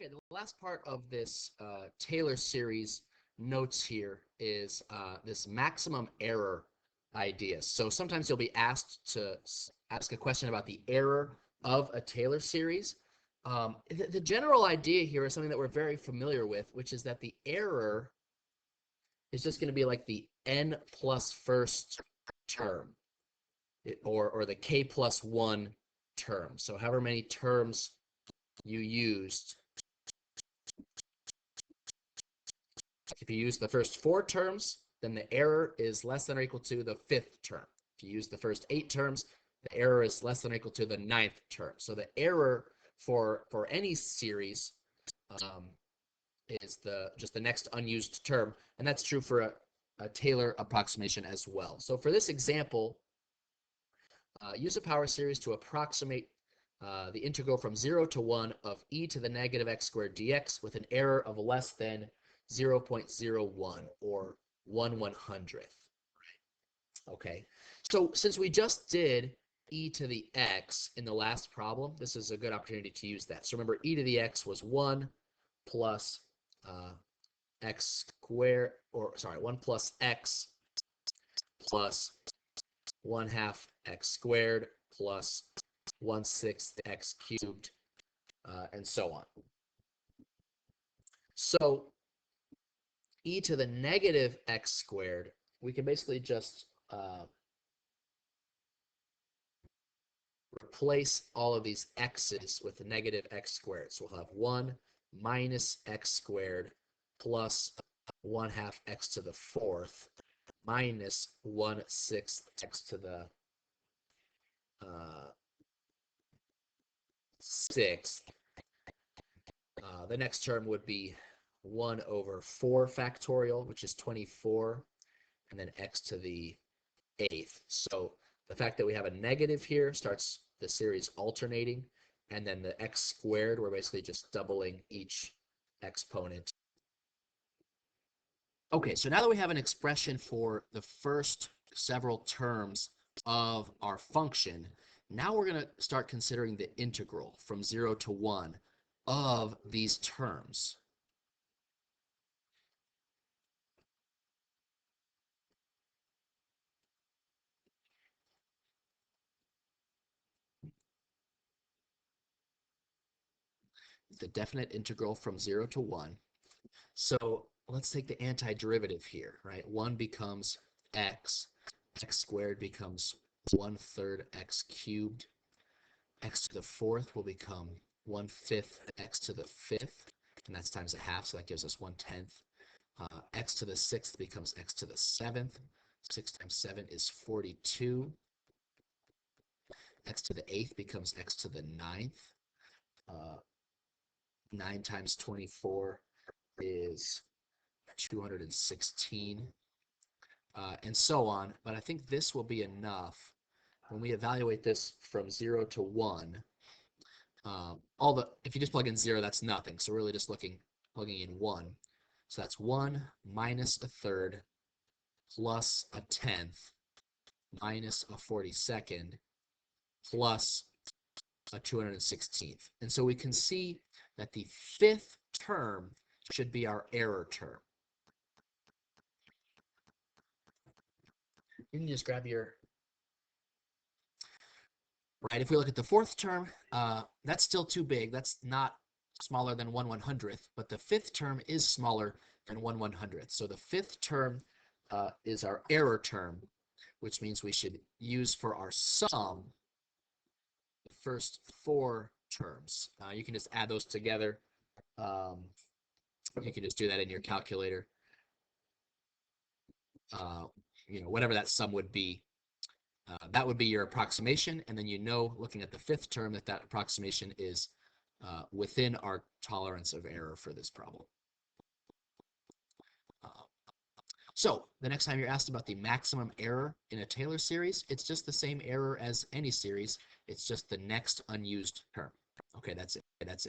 Okay, the last part of this Taylor series notes here is this maximum error idea. So sometimes you'll be asked to ask a question about the error of a Taylor series. The general idea here is something that we're very familiar with, which is that the error is just going to be like the n plus first term, or the k plus 1 term. So however many terms you used. If you use the first 4 terms, then the error is less than or equal to the 5th term. If you use the first 8 terms, the error is less than or equal to the 9th term. So the error for any series is just the next unused term, and that's true for a Taylor approximation as well. So for this example, use a power series to approximate the integral from 0 to 1 of e to the negative x squared dx with an error of less than 0.01 or 1/100th. Okay, so since we just did e to the x in the last problem, this is a good opportunity to use that. So remember, e to the x was 1 plus x squared, or sorry, 1 plus x plus 1/2 x squared plus 1/6 x cubed, and so on. So e to the negative x squared, we can basically just replace all of these x's with the negative x squared. So we'll have 1 minus x squared plus 1/2 x to the 4th minus 1/6 x to the 6th. The next term would be 1 over 4 factorial, which is 24, and then x to the 8th. So the fact that we have a negative here starts the series alternating, and then the x squared, we're basically just doubling each exponent. Okay, so now that we have an expression for the first several terms of our function, now we're going to start considering the integral from 0 to 1 of these terms. The definite integral from 0 to 1. So let's take the antiderivative here, right? 1 becomes x. X squared becomes 1/3 x cubed. X to the 4th will become 1/5 x to the 5th, and that's times 1/2, so that gives us 1/10. X to the 6th becomes x to the 7th. 6 times 7 is 42. X to the 8th becomes x to the 9th. 9 times 24 is 216, and so on. But I think this will be enough when we evaluate this from 0 to 1. If you just plug in 0, that's nothing. So we're really just plugging in 1. So that's 1 minus 1/3 plus 1/10 minus 1/42 plus 216th. And so we can see that the 5th term should be our error term. You can just grab your, right, if we look at the 4th term, that's still too big. That's not smaller than 1/100th, but the 5th term is smaller than 1/100th. So the 5th term is our error term, which means we should use for our sum the first 4 terms. You can just add those together. You can just do that in your calculator. Whatever that sum would be, that would be your approximation, and then looking at the 5th term, that approximation is within our tolerance of error for this problem. So the next time you're asked about the maximum error in a Taylor series, it's just the same error as any series. It's just the next unused term. Okay, that's it.